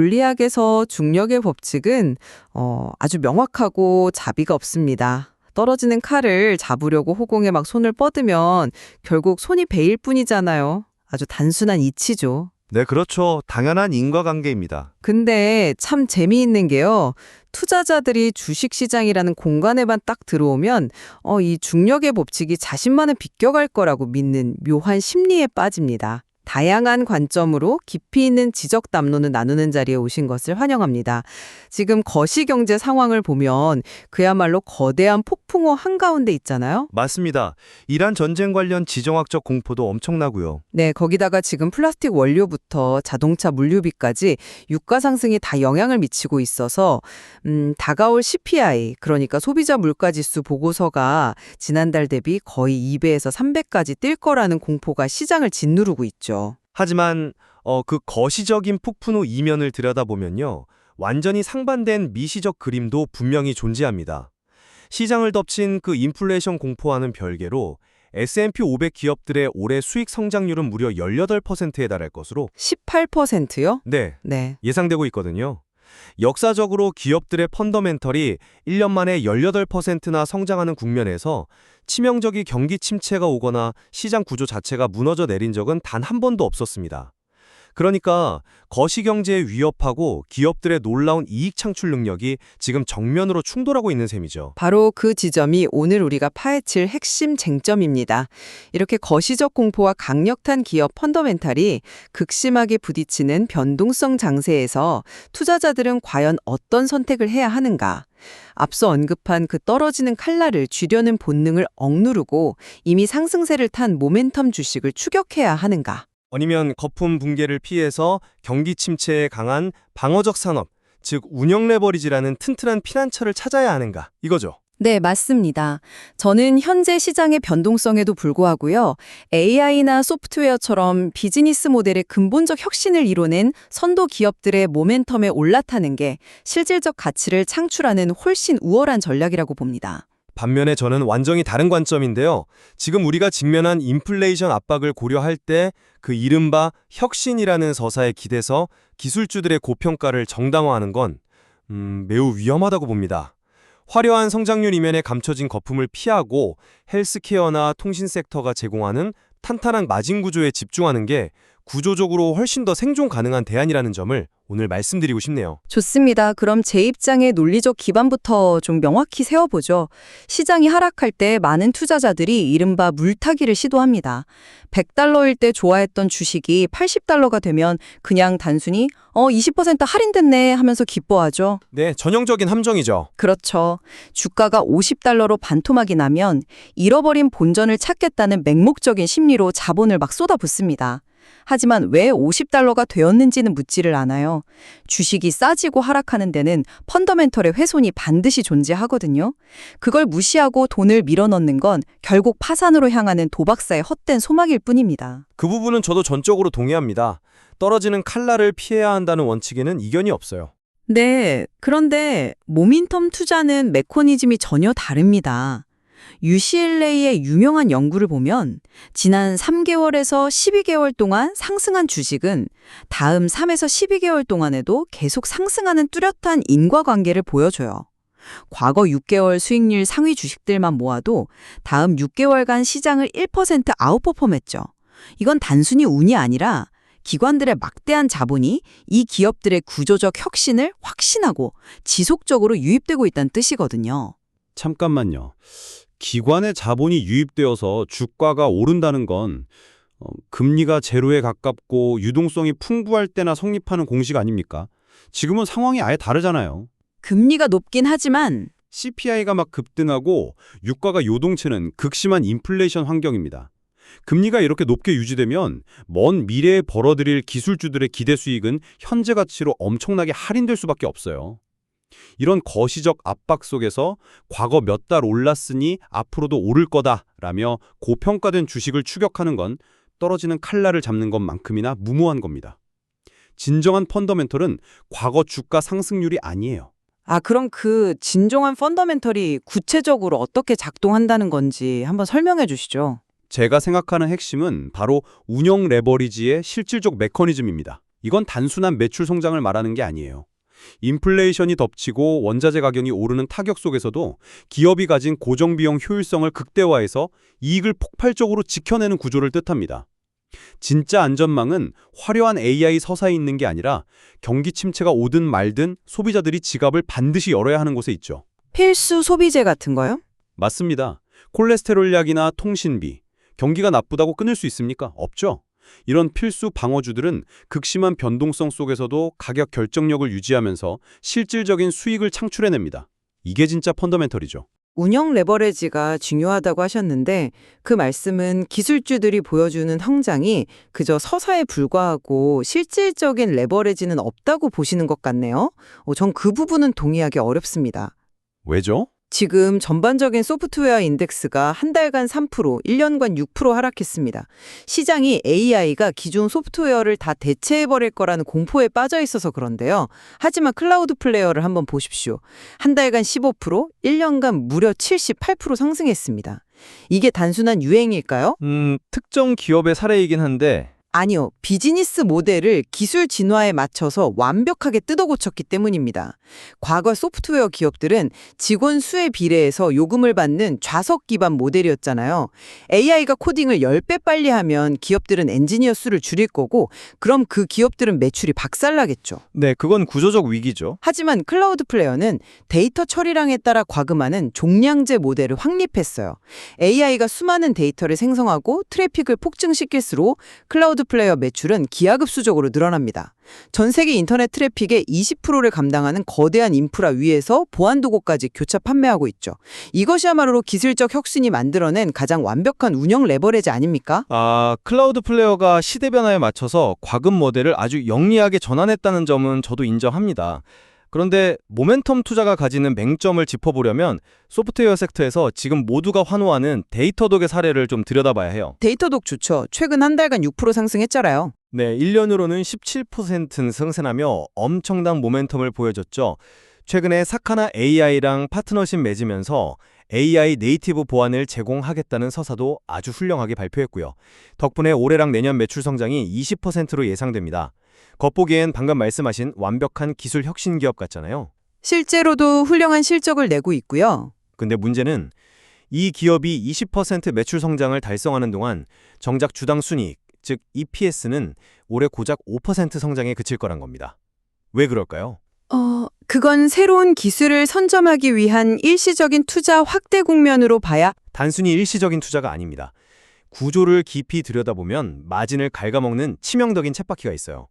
물리학에서 중력의 법칙은 아주 명확하고 자비가 없습니다. 떨어지는 칼을 잡으려고 허공에 막 손을 뻗으면 결국 손이 베일 뿐이잖아요. 아주 단순한 이치죠. 네, 그렇죠. 당연한 인과관계입니다. 근데 참 재미있는 게요. 투자자들이 주식시장이라는 공간에만 딱 들어오면 이 중력의 법칙이 자신만을 비껴갈 거라고 믿는 묘한 심리에 빠집니다. 다양한 관점으로 깊이 있는 지적 담론을 나누는 자리에 오신 것을 환영합니다. 지금 거시경제 상황을 보면 그야말로 거대한 폭풍우 한가운데 있잖아요. 맞습니다. 이란 전쟁 관련 지정학적 공포도 엄청나고요. 네, 거기다가 지금 플라스틱 원료부터 자동차 물류비까지 유가 상승이 다 영향을 미치고 있어서 다가올 CPI, 그러니까 소비자 물가지수 보고서가 지난달 대비 거의 2배에서 3배까지 뛸 거라는 공포가 시장을 짓누르고 있죠. 하지만 그 거시적인 폭풍우 이면을 들여다보면요. 완전히 상반된 미시적 그림도 분명히 존재합니다. 시장을 덮친 그 인플레이션 공포와는 별개로 S&P 500 기업들의 올해 수익 성장률은 무려 18%에 달할 것으로 18%요? 네, 네. 예상되고 있거든요. 역사적으로 기업들의 펀더멘털이 1년 만에 18%나 성장하는 국면에서 치명적인 경기 침체가 오거나 시장 구조 자체가 무너져 내린 적은 단 한 번도 없었습니다. 그러니까 거시경제에 위협하고 기업들의 놀라운 이익 창출 능력이 지금 정면으로 충돌하고 있는 셈이죠. 바로 그 지점이 오늘 우리가 파헤칠 핵심 쟁점입니다. 이렇게 거시적 공포와 강력한 기업 펀더멘탈이 극심하게 부딪히는 변동성 장세에서 투자자들은 과연 어떤 선택을 해야 하는가? 앞서 언급한 그 떨어지는 칼날을 쥐려는 본능을 억누르고 이미 상승세를 탄 모멘텀 주식을 추격해야 하는가? 아니면 거품 붕괴를 피해서 경기 침체에 강한 방어적 산업, 즉 운영 레버리지라는 튼튼한 피난처를 찾아야 하는가 이거죠. 네, 맞습니다. 저는 현재 시장의 변동성에도 불구하고요. AI나 소프트웨어처럼 비즈니스 모델의 근본적 혁신을 이뤄낸 선도 기업들의 모멘텀에 올라타는 게 실질적 가치를 창출하는 훨씬 우월한 전략이라고 봅니다. 반면에 저는 완전히 다른 관점인데요. 지금 우리가 직면한 인플레이션 압박을 고려할 때 그 이른바 혁신이라는 서사에 기대서 기술주들의 고평가를 정당화하는 건 매우 위험하다고 봅니다. 화려한 성장률 이면에 감춰진 거품을 피하고 헬스케어나 통신 섹터가 제공하는 탄탄한 마진 구조에 집중하는 게 구조적으로 훨씬 더 생존 가능한 대안이라는 점을 오늘 말씀드리고 싶네요. 좋습니다. 그럼 제 입장의 논리적 기반부터 좀 명확히 세워보죠. 시장이 하락할 때 많은 투자자들이 이른바 물타기를 시도합니다. 100달러일 때 좋아했던 주식이 80달러가 되면 그냥 단순히 20% 할인됐네 하면서 기뻐하죠. 네, 전형적인 함정이죠. 그렇죠. 주가가 50달러로 반토막이 나면 잃어버린 본전을 찾겠다는 맹목적인 심리로 자본을 막 쏟아붓습니다. 하지만 왜 50달러가 되었는지는 묻지를 않아요. 주식이 싸지고 하락하는 데는 펀더멘털의 훼손이 반드시 존재하거든요. 그걸 무시하고 돈을 밀어넣는 건 결국 파산으로 향하는 도박사의 헛된 소망일 뿐입니다. 그 부분은 저도 전적으로 동의합니다. 떨어지는 칼날을 피해야 한다는 원칙에는 이견이 없어요. 네, 그런데 모멘텀 투자는 메커니즘이 전혀 다릅니다. UCLA의 유명한 연구를 보면 지난 3개월에서 12개월 동안 상승한 주식은 다음 3에서 12개월 동안에도 계속 상승하는 뚜렷한 인과관계를 보여줘요. 과거 6개월 수익률 상위 주식들만 모아도 다음 6개월간 시장을 1% 아웃퍼폼했죠. 이건 단순히 운이 아니라 기관들의 막대한 자본이 이 기업들의 구조적 혁신을 확신하고 지속적으로 유입되고 있다는 뜻이거든요. 잠깐만요. 기관의 자본이 유입되어서 주가가 오른다는 건 금리가 제로에 가깝고 유동성이 풍부할 때나 성립하는 공식 아닙니까? 지금은 상황이 아예 다르잖아요. 금리가 높긴 하지만 CPI가 막 급등하고 유가가 요동치는 극심한 인플레이션 환경입니다. 금리가 이렇게 높게 유지되면 먼 미래에 벌어들일 기술주들의 기대 수익은 현재 가치로 엄청나게 할인될 수밖에 없어요. 이런 거시적 압박 속에서 과거 몇 달 올랐으니 앞으로도 오를 거다라며 고평가된 주식을 추격하는 건 떨어지는 칼날을 잡는 것만큼이나 무모한 겁니다. 진정한 펀더멘털은 과거 주가 상승률이 아니에요. 그럼 그 진정한 펀더멘털이 구체적으로 어떻게 작동한다는 건지 한번 설명해 주시죠. 제가 생각하는 핵심은 바로 운영 레버리지의 실질적 메커니즘입니다. 이건 단순한 매출 성장을 말하는 게 아니에요. 인플레이션이 덮치고 원자재 가격이 오르는 타격 속에서도 기업이 가진 고정비용 효율성을 극대화해서 이익을 폭발적으로 지켜내는 구조를 뜻합니다. 진짜 안전망은 화려한 AI 서사에 있는 게 아니라 경기 침체가 오든 말든 소비자들이 지갑을 반드시 열어야 하는 곳에 있죠. 필수 소비재 같은 거요? 맞습니다. 콜레스테롤 약이나 통신비, 경기가 나쁘다고 끊을 수 있습니까? 없죠. 이런 필수 방어주들은 극심한 변동성 속에서도 가격 결정력을 유지하면서 실질적인 수익을 창출해냅니다. 이게 진짜 펀더멘털이죠. 운영 레버리지가 중요하다고 하셨는데 그 말씀은 기술주들이 보여주는 성장이 그저 서사에 불과하고 실질적인 레버리지는 없다고 보시는 것 같네요. 전 그 부분은 동의하기 어렵습니다. 왜죠? 지금 전반적인 소프트웨어 인덱스가 한 달간 3%, 1년간 6% 하락했습니다. 시장이 AI가 기존 소프트웨어를 다 대체해버릴 거라는 공포에 빠져 있어서 그런데요. 하지만 클라우드 플레이어를 한번 보십시오. 한 달간 15%, 1년간 무려 78% 상승했습니다. 이게 단순한 유행일까요? 특정 기업의 사례이긴 한데 아니요. 비즈니스 모델을 기술 진화에 맞춰서 완벽하게 뜯어 고쳤기 때문입니다. 과거 소프트웨어 기업들은 직원 수에 비례해서 요금을 받는 좌석 기반 모델이었잖아요. AI가 코딩을 10배 빨리 하면 기업들은 엔지니어 수를 줄일 거고 그럼 그 기업들은 매출이 박살나겠죠. 네, 그건 구조적 위기죠. 하지만 클라우드 플레이어는 데이터 처리량에 따라 과금하는 종량제 모델을 확립했어요. AI가 수많은 데이터를 생성하고 트래픽을 폭증시킬수록 클라우드 플레이어 매출은 기하급수적으로 늘어납니다. 전 세계 인터넷 트래픽의 20%를 감당하는 거대한 인프라 위에서 보안도구까지 교차 판매하고 있죠. 이것이야말로 기술적 혁신이 만들어낸 가장 완벽한 운영 레버리지 아닙니까? 클라우드 플레이어가 시대 변화에 맞춰서 과금 모델을 아주 영리하게 전환했다는 점은 저도 인정합니다. 그런데 모멘텀 투자가 가지는 맹점을 짚어보려면 소프트웨어 섹터에서 지금 모두가 환호하는 데이터독의 사례를 좀 들여다봐야 해요. 데이터독 좋죠. 최근 한 달간 6% 상승했잖아요. 네, 1년으로는 17% 상승하며 엄청난 모멘텀을 보여줬죠. 최근에 사카나 AI랑 파트너십 맺으면서 AI 네이티브 보안을 제공하겠다는 서사도 아주 훌륭하게 발표했고요. 덕분에 올해랑 내년 매출 성장이 20%로 예상됩니다. 겉보기엔 방금 말씀하신 완벽한 기술 혁신 기업 같잖아요. 실제로도 훌륭한 실적을 내고 있고요. 근데 문제는 이 기업이 20% 매출 성장을 달성하는 동안 정작 주당 순이익, 즉 EPS는 올해 고작 5% 성장에 그칠 거란 겁니다. 왜 그럴까요? 그건 새로운 기술을 선점하기 위한 일시적인 투자 확대 국면으로 봐야 단순히 일시적인 투자가 아닙니다. 구조를 깊이 들여다보면 마진을 갉아먹는 치명적인 쳇바퀴가 있어요.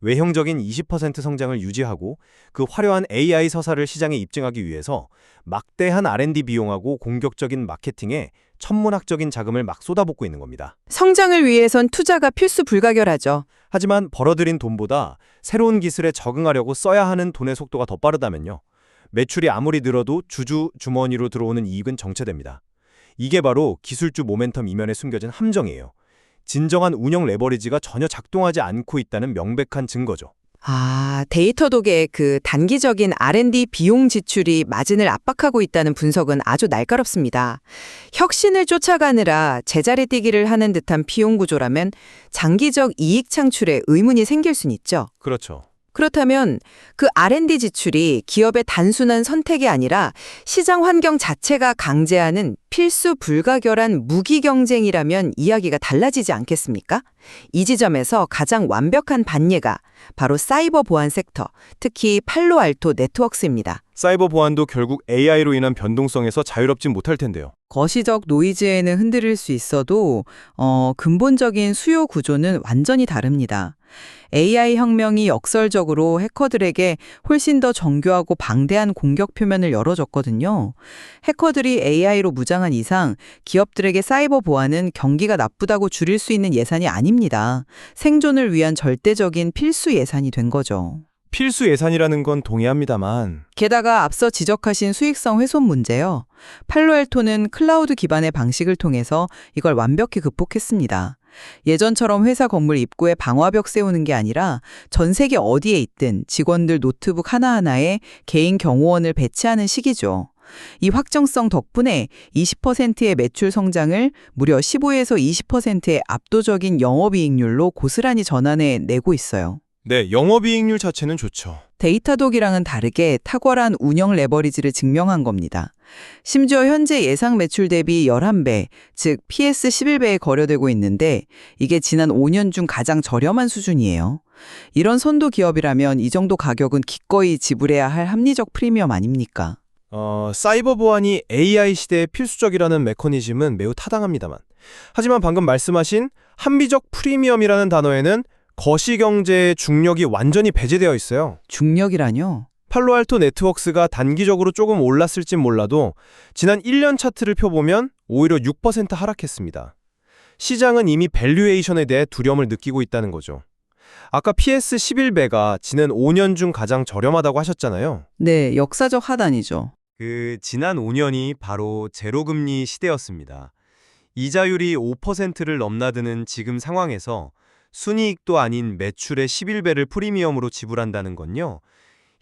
외형적인 20% 성장을 유지하고 그 화려한 AI 서사를 시장에 입증하기 위해서 막대한 R&D 비용하고 공격적인 마케팅에 천문학적인 자금을 막 쏟아붓고 있는 겁니다. 성장을 위해선 투자가 필수 불가결하죠. 하지만 벌어들인 돈보다 새로운 기술에 적응하려고 써야 하는 돈의 속도가 더 빠르다면요. 매출이 아무리 늘어도 주주 주머니로 들어오는 이익은 정체됩니다. 이게 바로 기술주 모멘텀 이면에 숨겨진 함정이에요. 진정한 운영 레버리지가 전혀 작동하지 않고 있다는 명백한 증거죠. 데이터독의 그 단기적인 R&D 비용 지출이 마진을 압박하고 있다는 분석은 아주 날카롭습니다. 혁신을 쫓아가느라 제자리 뛰기를 하는 듯한 비용 구조라면 장기적 이익 창출에 의문이 생길 수는 있죠. 그렇죠. 그렇다면 그 R&D 지출이 기업의 단순한 선택이 아니라 시장 환경 자체가 강제하는 필수 불가결한 무기 경쟁이라면 이야기가 달라지지 않겠습니까? 이 지점에서 가장 완벽한 반예가 바로 사이버 보안 섹터, 특히 팔로알토 네트워크스입니다. 사이버 보안도 결국 AI로 인한 변동성에서 자유롭진 못할 텐데요. 거시적 노이즈에는 흔들릴 수 있어도 근본적인 수요 구조는 완전히 다릅니다. AI 혁명이 역설적으로 해커들에게 훨씬 더 정교하고 방대한 공격 표면을 열어줬거든요. 해커들이 AI로 무장한 이상 기업들에게 사이버 보안은 경기가 나쁘다고 줄일 수 있는 예산이 아닙니다. 생존을 위한 절대적인 필수 예산이 된 거죠. 필수 예산이라는 건 동의합니다만 게다가 앞서 지적하신 수익성 훼손 문제요. 팔로알토는 클라우드 기반의 방식을 통해서 이걸 완벽히 극복했습니다. 예전처럼 회사 건물 입구에 방화벽 세우는 게 아니라 전 세계 어디에 있든 직원들 노트북 하나하나에 개인 경호원을 배치하는 식이죠. 이 확정성 덕분에 20%의 매출 성장을 무려 15에서 20%의 압도적인 영업이익률로 고스란히 전환해 내고 있어요. 네, 영업이익률 자체는 좋죠. 데이터독이랑은 다르게 탁월한 운영 레버리지를 증명한 겁니다. 심지어 현재 예상 매출 대비 11배, 즉 PS 11배에 거래되고 있는데 이게 지난 5년 중 가장 저렴한 수준이에요. 이런 선도 기업이라면 이 정도 가격은 기꺼이 지불해야 할 합리적 프리미엄 아닙니까? 사이버 보안이 AI 시대에 필수적이라는 메커니즘은 매우 타당합니다만. 하지만 방금 말씀하신 합리적 프리미엄이라는 단어에는 거시경제의 중력이 완전히 배제되어 있어요. 중력이라뇨? 팔로알토 네트워크스가 단기적으로 조금 올랐을진 몰라도 지난 1년 차트를 펴보면 오히려 6% 하락했습니다. 시장은 이미 밸류에이션에 대해 두려움을 느끼고 있다는 거죠. 아까 PS 11배가 지난 5년 중 가장 저렴하다고 하셨잖아요. 네, 역사적 하단이죠. 지난 5년이 바로 제로금리 시대였습니다. 이자율이 5%를 넘나드는 지금 상황에서 순이익도 아닌 매출의 11배를 프리미엄으로 지불한다는 건요.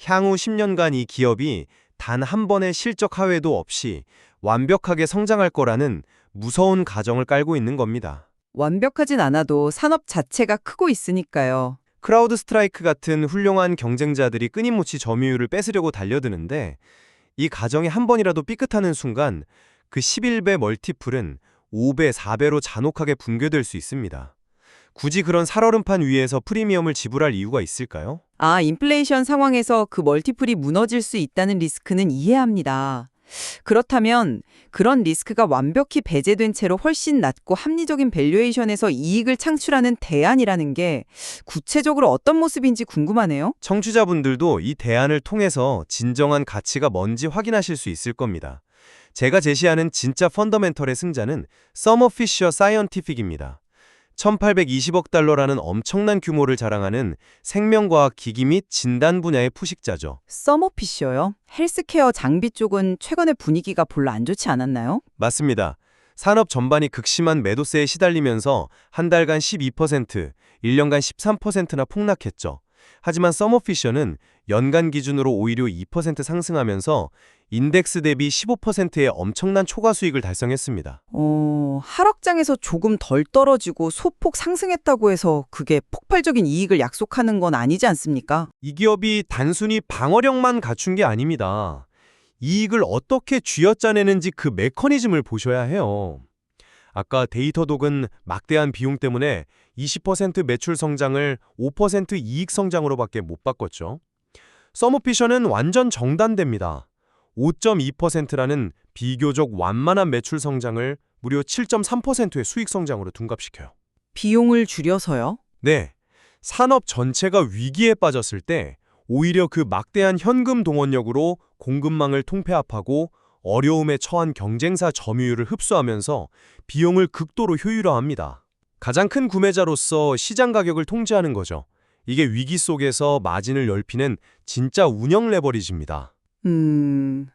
향후 10년간 이 기업이 단 한 번의 실적 하회도 없이 완벽하게 성장할 거라는 무서운 가정을 깔고 있는 겁니다. 완벽하진 않아도 산업 자체가 크고 있으니까요. 크라우드 스트라이크 같은 훌륭한 경쟁자들이 끊임없이 점유율을 뺏으려고 달려드는데 이 가정이 한 번이라도 삐끗하는 순간 그 11배 멀티플은 5배, 4배로 잔혹하게 붕괴될 수 있습니다. 굳이 그런 살얼음판 위에서 프리미엄을 지불할 이유가 있을까요? 인플레이션 상황에서 그 멀티플이 무너질 수 있다는 리스크는 이해합니다. 그렇다면 그런 리스크가 완벽히 배제된 채로 훨씬 낮고 합리적인 밸류에이션에서 이익을 창출하는 대안이라는 게 구체적으로 어떤 모습인지 궁금하네요. 청취자분들도 이 대안을 통해서 진정한 가치가 뭔지 확인하실 수 있을 겁니다. 제가 제시하는 진짜 펀더멘털의 승자는 서머 피셔 사이언티픽입니다. 1820억 달러라는 엄청난 규모를 자랑하는 생명과학 기기 및 진단 분야의 푸식자죠. 서머피셔요? 헬스케어 장비 쪽은 최근에 분위기가 별로 안 좋지 않았나요? 맞습니다. 산업 전반이 극심한 매도세에 시달리면서 한 달간 12%, 1년간 13%나 폭락했죠. 하지만 서머피셔는 연간 기준으로 오히려 2% 상승하면서 인덱스 대비 15%의 엄청난 초과 수익을 달성했습니다. 하락장에서 조금 덜 떨어지고 소폭 상승했다고 해서 그게 폭발적인 이익을 약속하는 건 아니지 않습니까? 이 기업이 단순히 방어력만 갖춘 게 아닙니다. 이익을 어떻게 쥐어짜내는지 그 메커니즘을 보셔야 해요. 아까 데이터독은 막대한 비용 때문에 20% 매출 성장을 5% 이익 성장으로밖에 못 바꿨죠. 서머피셔는 완전 정반대입니다. 5.2%라는 비교적 완만한 매출 성장을 무려 7.3%의 수익 성장으로 둔갑시켜요. 비용을 줄여서요? 네, 산업 전체가 위기에 빠졌을 때 오히려 그 막대한 현금 동원력으로 공급망을 통폐합하고 어려움에 처한 경쟁사 점유율을 흡수하면서 비용을 극도로 효율화합니다. 가장 큰 구매자로서 시장 가격을 통제하는 거죠. 이게 위기 속에서 마진을 넓히는 진짜 운영 레버리지입니다.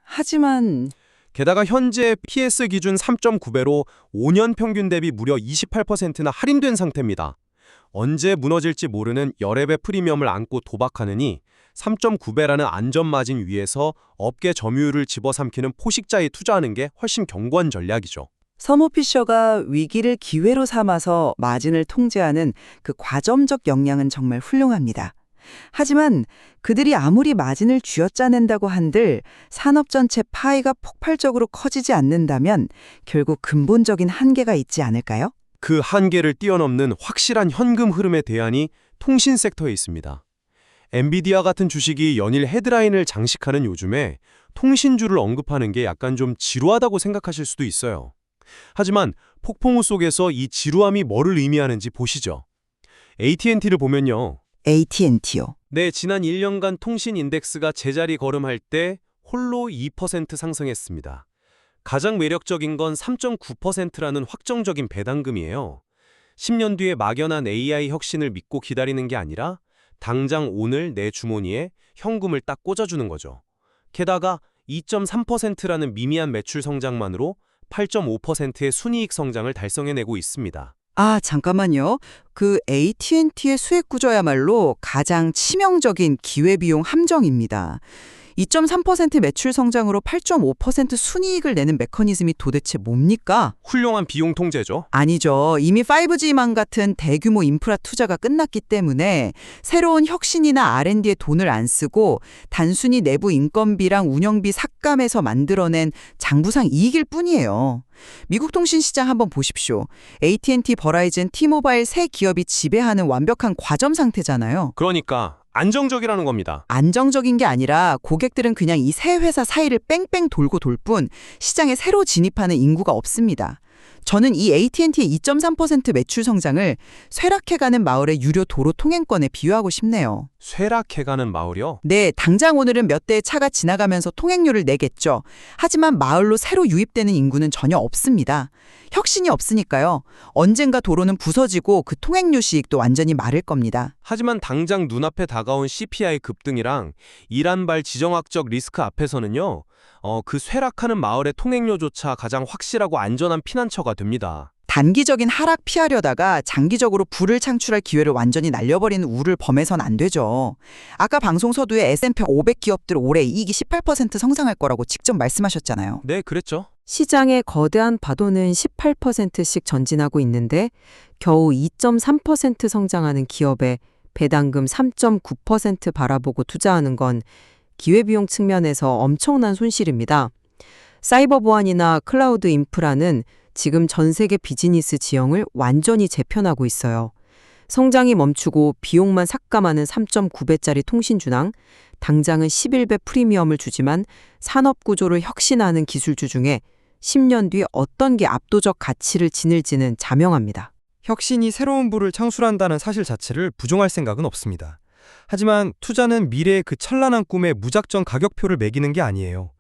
하지만 게다가 현재 PS 기준 3.9배로 5년 평균 대비 무려 28%나 할인된 상태입니다. 언제 무너질지 모르는 열의 배 프리미엄을 안고 도박하느니 3.9배라는 안전마진 위에서 업계 점유율을 집어삼키는 포식자에 투자하는 게 훨씬 견고한 전략이죠. 서머피셔가 위기를 기회로 삼아서 마진을 통제하는 그 과점적 역량은 정말 훌륭합니다. 하지만 그들이 아무리 마진을 쥐어짜낸다고 한들 산업 전체 파이가 폭발적으로 커지지 않는다면 결국 근본적인 한계가 있지 않을까요? 그 한계를 뛰어넘는 확실한 현금 흐름의 대안이 통신 섹터에 있습니다. 엔비디아 같은 주식이 연일 헤드라인을 장식하는 요즘에 통신주를 언급하는 게 약간 좀 지루하다고 생각하실 수도 있어요. 하지만 폭풍우 속에서 이 지루함이 뭐를 의미하는지 보시죠. AT&T를 보면요. AT&T요. 네, 지난 1년간 통신 인덱스가 제자리 걸음할 때 홀로 2% 상승했습니다. 가장 매력적인 건 3.9%라는 확정적인 배당금이에요. 10년 뒤에 막연한 AI 혁신을 믿고 기다리는 게 아니라 당장 오늘 내 주머니에 현금을 딱 꽂아주는 거죠. 게다가 2.3%라는 미미한 매출 성장만으로 8.5%의 순이익 성장을 달성해내고 있습니다. 잠깐만요. 그 AT&T의 수익 구조야말로 가장 치명적인 기회비용 함정입니다. 2.3% 매출 성장으로 8.5% 순이익을 내는 메커니즘이 도대체 뭡니까? 훌륭한 비용 통제죠. 아니죠. 이미 5G망 같은 대규모 인프라 투자가 끝났기 때문에 새로운 혁신이나 R&D에 돈을 안 쓰고 단순히 내부 인건비랑 운영비 삭감해서 만들어낸 장부상 이익일 뿐이에요. 미국 통신 시장 한번 보십시오. AT&T, 버라이즌, T-모바일 세 기업이 지배하는 완벽한 과점 상태잖아요. 그러니까 안정적이라는 겁니다. 안정적인 게 아니라 고객들은 그냥 이 세 회사 사이를 뺑뺑 돌고 돌 뿐 시장에 새로 진입하는 인구가 없습니다. 저는 이 AT&T의 2.3% 매출 성장을 쇠락해가는 마을의 유료 도로 통행권에 비유하고 싶네요. 쇠락해가는 마을이요? 네, 당장 오늘은 몇 대의 차가 지나가면서 통행료를 내겠죠. 하지만 마을로 새로 유입되는 인구는 전혀 없습니다. 혁신이 없으니까요. 언젠가 도로는 부서지고 그 통행료 수익도 완전히 마를 겁니다. 하지만 당장 눈앞에 다가온 CPI 급등이랑 이란발 지정학적 리스크 앞에서는요. 그 쇠락하는 마을의 통행료조차 가장 확실하고 안전한 피난처가 됩니다. 단기적인 하락 피하려다가 장기적으로 부를 창출할 기회를 완전히 날려버리는 우를 범해선 안 되죠. 아까 방송 서두에 S&P 500 기업들 올해 이익이 18% 성장할 거라고 직접 말씀하셨잖아요. 네, 그랬죠. 시장의 거대한 파도는 18%씩 전진하고 있는데 겨우 2.3% 성장하는 기업에 배당금 3.9% 바라보고 투자하는 건 기회비용 측면에서 엄청난 손실입니다. 사이버 보안이나 클라우드 인프라는 지금 전 세계 비즈니스 지형을 완전히 재편하고 있어요. 성장이 멈추고 비용만 삭감하는 3.9배짜리 통신주랑 당장은 11배 프리미엄을 주지만 산업 구조를 혁신하는 기술주 중에 10년 뒤 어떤 게 압도적 가치를 지닐지는 자명합니다. 혁신이 새로운 부를 창출한다는 사실 자체를 부정할 생각은 없습니다. 하지만 투자는 미래의 그 찬란한 꿈에 무작정 가격표를 매기는 게 아니에요.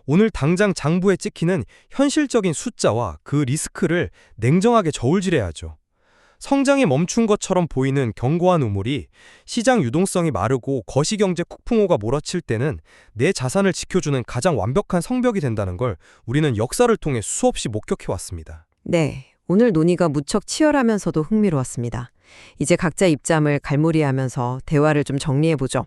오늘 당장 장부에 찍히는 현실적인 숫자와 그 리스크를 냉정하게 저울질해야죠. 성장이 멈춘 것처럼 보이는 견고한 우물이 시장 유동성이 마르고 거시경제 폭풍우가 몰아칠 때는 내 자산을 지켜주는 가장 완벽한 성벽이 된다는 걸 우리는 역사를 통해 수없이 목격해왔습니다. 네, 오늘 논의가 무척 치열하면서도 흥미로웠습니다. 이제 각자 입장을 갈무리하면서 대화를 좀 정리해보죠.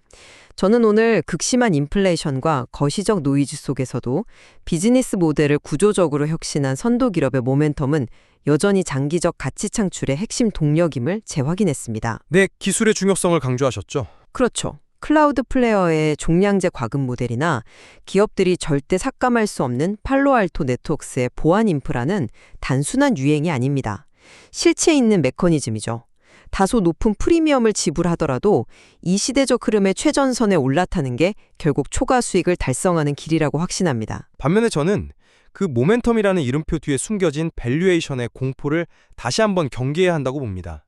저는 오늘 극심한 인플레이션과 거시적 노이즈 속에서도 비즈니스 모델을 구조적으로 혁신한 선도 기업의 모멘텀은 여전히 장기적 가치 창출의 핵심 동력임을 재확인했습니다. 네, 기술의 중요성을 강조하셨죠. 그렇죠. 클라우드 플레이어의 종량제 과금 모델이나 기업들이 절대 삭감할 수 없는 팔로알토 네트워크스의 보안 인프라는 단순한 유행이 아닙니다. 실체 있는 메커니즘이죠. 다소 높은 프리미엄을 지불하더라도 이 시대적 흐름의 최전선에 올라타는 게 결국 초과 수익을 달성하는 길이라고 확신합니다. 반면에 저는 그 모멘텀이라는 이름표 뒤에 숨겨진 밸류에이션의 공포를 다시 한번 경계해야 한다고 봅니다.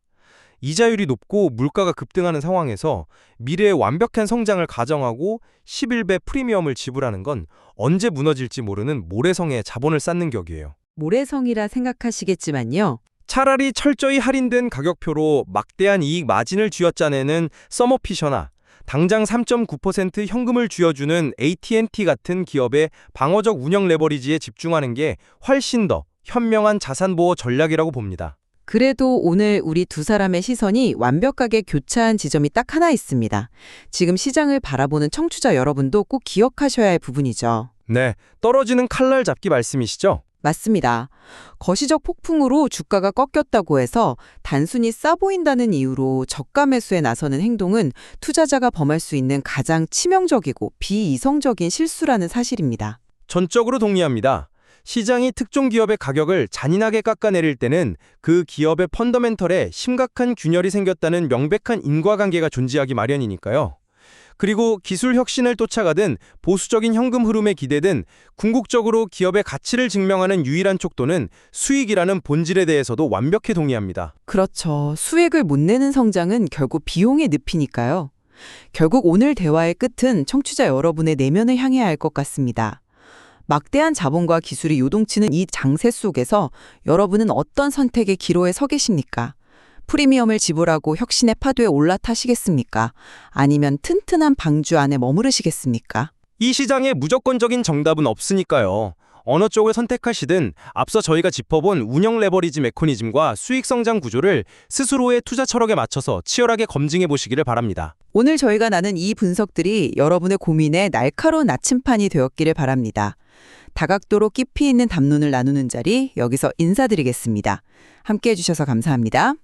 이자율이 높고 물가가 급등하는 상황에서 미래의 완벽한 성장을 가정하고 11배 프리미엄을 지불하는 건 언제 무너질지 모르는 모래성에 자본을 쌓는 격이에요. 모래성이라 생각하시겠지만요. 차라리 철저히 할인된 가격표로 막대한 이익 마진을 쥐어짜내는 서머피셔나 당장 3.9% 현금을 쥐어주는 AT&T 같은 기업의 방어적 운영 레버리지에 집중하는 게 훨씬 더 현명한 자산보호 전략이라고 봅니다. 그래도 오늘 우리 두 사람의 시선이 완벽하게 교차한 지점이 딱 하나 있습니다. 지금 시장을 바라보는 청취자 여러분도 꼭 기억하셔야 할 부분이죠. 네, 떨어지는 칼날 잡기 말씀이시죠? 맞습니다. 거시적 폭풍으로 주가가 꺾였다고 해서 단순히 싸 보인다는 이유로 저가 매수에 나서는 행동은 투자자가 범할 수 있는 가장 치명적이고 비이성적인 실수라는 사실입니다. 전적으로 동의합니다. 시장이 특정 기업의 가격을 잔인하게 깎아내릴 때는 그 기업의 펀더멘털에 심각한 균열이 생겼다는 명백한 인과관계가 존재하기 마련이니까요. 그리고 기술 혁신을 쫓아가든 보수적인 현금 흐름에 기대든 궁극적으로 기업의 가치를 증명하는 유일한 촉도는 수익이라는 본질에 대해서도 완벽히 동의합니다. 그렇죠. 수익을 못 내는 성장은 결국 비용의 늪이니까요. 결국 오늘 대화의 끝은 청취자 여러분의 내면을 향해야 할 것 같습니다. 막대한 자본과 기술이 요동치는 이 장세 속에서 여러분은 어떤 선택의 기로에 서 계십니까? 프리미엄을 지불하고 혁신의 파도에 올라타시겠습니까? 아니면 튼튼한 방주 안에 머무르시겠습니까? 이 시장에 무조건적인 정답은 없으니까요. 어느 쪽을 선택하시든 앞서 저희가 짚어본 운영 레버리지 메커니즘과 수익 성장 구조를 스스로의 투자 철학에 맞춰서 치열하게 검증해 보시기를 바랍니다. 오늘 저희가 나눈 이 분석들이 여러분의 고민에 날카로운 나침판이 되었기를 바랍니다. 다각도로 깊이 있는 담론을 나누는 자리 여기서 인사드리겠습니다. 함께해 주셔서 감사합니다.